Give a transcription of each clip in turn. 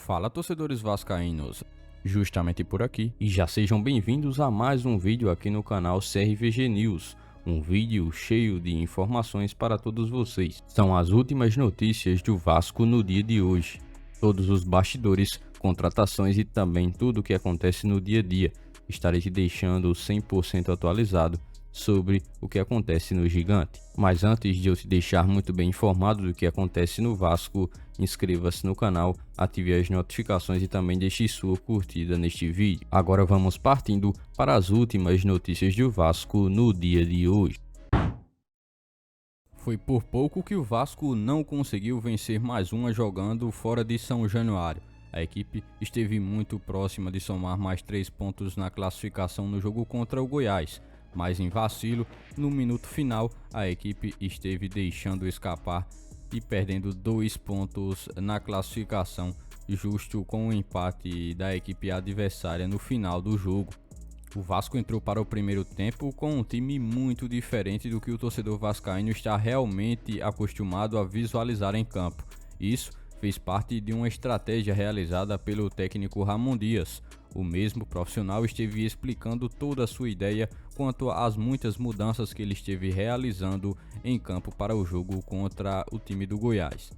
Fala, torcedores vascaínos, justamente por aqui, e já sejam bem-vindos a mais um vídeo aqui no canal CRVG News, um vídeo cheio de informações para todos vocês. São as últimas notícias do Vasco no dia de hoje, todos os bastidores, contratações e também tudo o que acontece no dia a dia. Estarei te deixando 100% atualizado sobre o que acontece no Gigante. Mas antes de eu te deixar muito bem informado do que acontece no Vasco, inscreva-se no canal, ative as notificações e também deixe sua curtida neste vídeo. Agora vamos partindo para as últimas notícias do Vasco no dia de hoje. Foi por pouco que o Vasco não conseguiu vencer mais uma jogando fora de São Januário. A equipe esteve muito próxima de somar mais 3 pontos na classificação no jogo contra o Goiás, mas em vacilo, no minuto final, a equipe esteve deixando escapar e perdendo 2 pontos na classificação, justo com o empate da equipe adversária no final do jogo. O Vasco entrou para o primeiro tempo com um time muito diferente do que o torcedor vascaíno está realmente acostumado a visualizar em campo. Isso fez parte de uma estratégia realizada pelo técnico Ramon Dias. O mesmo profissional esteve explicando toda a sua ideia quanto às muitas mudanças que ele esteve realizando em campo para o jogo contra o time do Goiás.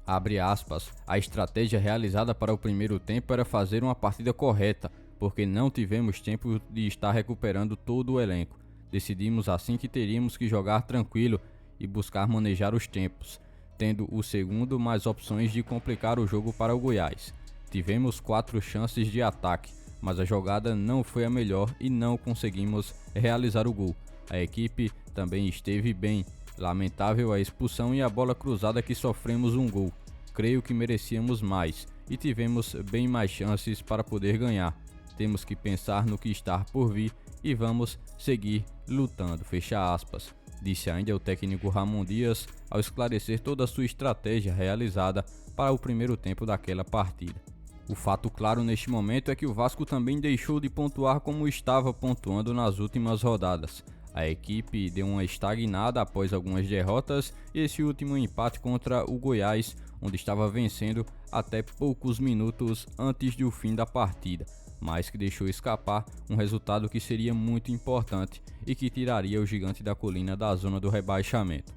Abre aspas, a estratégia realizada para o primeiro tempo era fazer uma partida correta, porque não tivemos tempo de estar recuperando todo o elenco. Decidimos assim que teríamos que jogar tranquilo e buscar manejar os tempos, tendo o segundo mais opções de complicar o jogo para o Goiás. Tivemos 4 chances de ataque, mas a jogada não foi a melhor e não conseguimos realizar o gol. A equipe também esteve bem, lamentável a expulsão e a bola cruzada que sofremos um gol. Creio que merecíamos mais e tivemos bem mais chances para poder ganhar. Temos que pensar no que está por vir e vamos seguir lutando, fecha aspas. Disse ainda o técnico Ramon Dias ao esclarecer toda a sua estratégia realizada para o primeiro tempo daquela partida. O fato claro neste momento é que o Vasco também deixou de pontuar como estava pontuando nas últimas rodadas. A equipe deu uma estagnada após algumas derrotas e esse último empate contra o Goiás, onde estava vencendo até poucos minutos antes do fim da partida, mas que deixou escapar um resultado que seria muito importante e que tiraria o Gigante da Colina da zona do rebaixamento.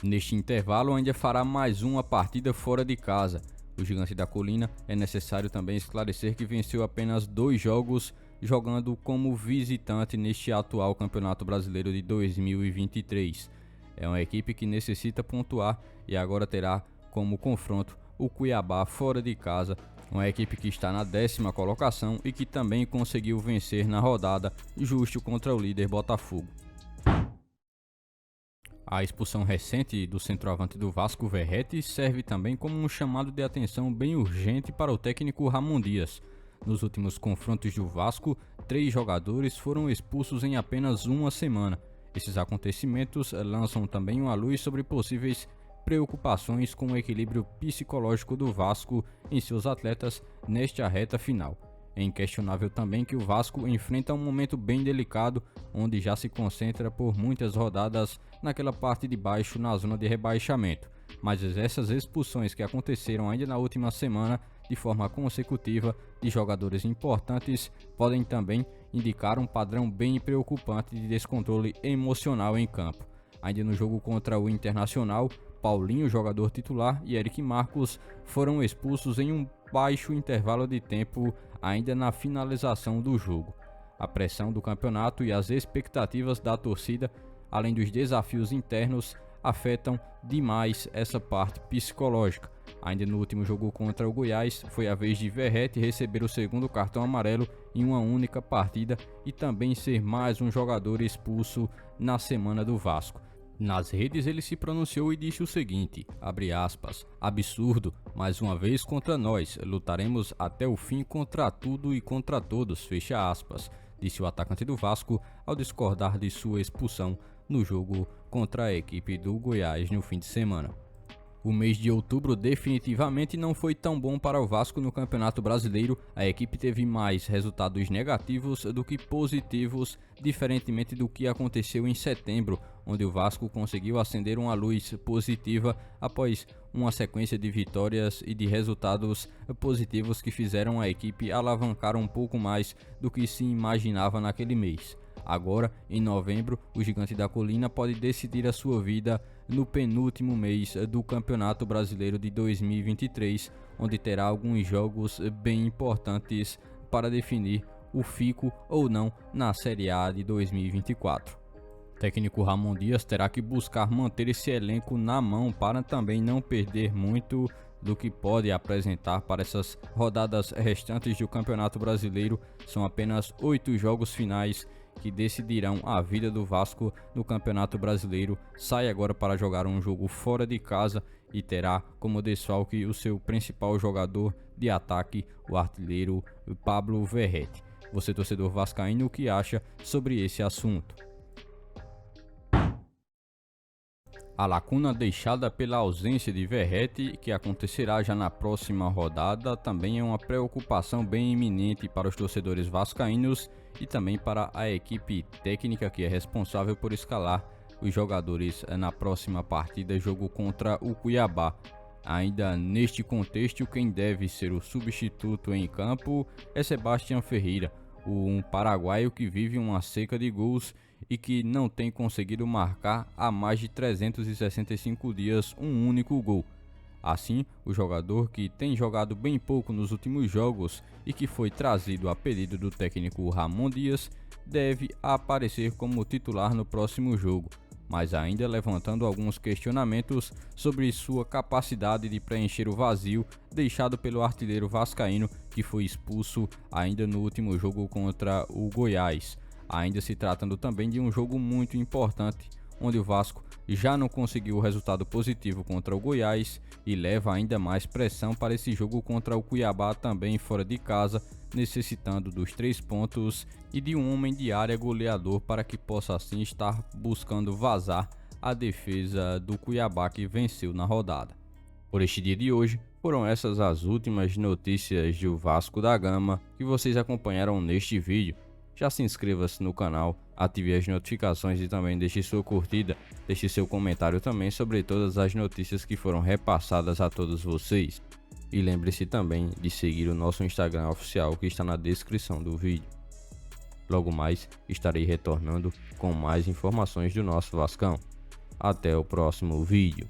Neste intervalo ainda fará mais uma partida fora de casa. O Gigante da Colina é necessário também esclarecer que venceu apenas 2 jogos jogando como visitante neste atual Campeonato Brasileiro de 2023. É uma equipe que necessita pontuar e agora terá como confronto o Cuiabá fora de casa, uma equipe que está na 10ª colocação e que também conseguiu vencer na rodada justo contra o líder Botafogo. A expulsão recente do centroavante do Vasco, Verratti, serve também como um chamado de atenção bem urgente para o técnico Ramon Dias. Nos últimos confrontos do Vasco, 3 jogadores foram expulsos em apenas uma semana. Esses acontecimentos lançam também uma luz sobre possíveis preocupações com o equilíbrio psicológico do Vasco em seus atletas nesta reta final. É inquestionável também que o Vasco enfrenta um momento bem delicado, onde já se concentra por muitas rodadas naquela parte de baixo na zona de rebaixamento. Mas essas expulsões que aconteceram ainda na última semana de forma consecutiva de jogadores importantes podem também indicar um padrão bem preocupante de descontrole emocional em campo. Ainda no jogo contra o Internacional, Paulinho, jogador titular, e Eric Marcos foram expulsos em um baixo intervalo de tempo ainda na finalização do jogo. A pressão do campeonato e as expectativas da torcida, além dos desafios internos, afetam demais essa parte psicológica. Ainda no último jogo contra o Goiás, foi a vez de Verratti receber o segundo cartão amarelo em uma única partida e também ser mais um jogador expulso na semana do Vasco. Nas redes ele se pronunciou e disse o seguinte, abre aspas, absurdo, mais uma vez contra nós, lutaremos até o fim contra tudo e contra todos, fecha aspas, disse o atacante do Vasco ao discordar de sua expulsão no jogo contra a equipe do Goiás no fim de semana. O mês de outubro definitivamente não foi tão bom para o Vasco no Campeonato Brasileiro. A equipe teve mais resultados negativos do que positivos, diferentemente do que aconteceu em setembro, onde o Vasco conseguiu acender uma luz positiva após uma sequência de vitórias e de resultados positivos que fizeram a equipe alavancar um pouco mais do que se imaginava naquele mês. Agora, em novembro, o Gigante da Colina pode decidir a sua vida no penúltimo mês do Campeonato Brasileiro de 2023, onde terá alguns jogos bem importantes para definir o fico ou não na Série A de 2024. O técnico Ramon Dias terá que buscar manter esse elenco na mão para também não perder muito do que pode apresentar para essas rodadas restantes do Campeonato Brasileiro. São apenas 8 jogos finais que decidirão a vida do Vasco no Campeonato Brasileiro. Sai agora para jogar um jogo fora de casa e terá como desfalque o seu principal jogador de ataque, o artilheiro Pablo Verratti. Você, torcedor vascaíno, o que acha sobre esse assunto? A lacuna deixada pela ausência de Verratti, que acontecerá já na próxima rodada, também é uma preocupação bem iminente para os torcedores vascaínos e também para a equipe técnica que é responsável por escalar os jogadores na próxima partida, jogo contra o Cuiabá. Ainda neste contexto, quem deve ser o substituto em campo é Sebastián Ferreira, um paraguaio que vive uma seca de gols e que não tem conseguido marcar há mais de 365 dias um único gol. Assim, o jogador, que tem jogado bem pouco nos últimos jogos e que foi trazido a pedido do técnico Ramon Dias, deve aparecer como titular no próximo jogo, mas ainda levantando alguns questionamentos sobre sua capacidade de preencher o vazio deixado pelo artilheiro vascaíno, que foi expulso ainda no último jogo contra o Goiás. Ainda se tratando também de um jogo muito importante, onde o Vasco já não conseguiu o resultado positivo contra o Goiás e leva ainda mais pressão para esse jogo contra o Cuiabá, também fora de casa, necessitando dos 3 pontos e de um homem de área goleador para que possa assim estar buscando vazar a defesa do Cuiabá, que venceu na rodada. Por este dia de hoje, foram essas as últimas notícias do Vasco da Gama que vocês acompanharam neste vídeo. Já se inscreva-se no canal, ative as notificações e também deixe sua curtida, deixe seu comentário também sobre todas as notícias que foram repassadas a todos vocês. E lembre-se também de seguir o nosso Instagram oficial, que está na descrição do vídeo. Logo mais estarei retornando com mais informações do nosso Vascão. Até o próximo vídeo.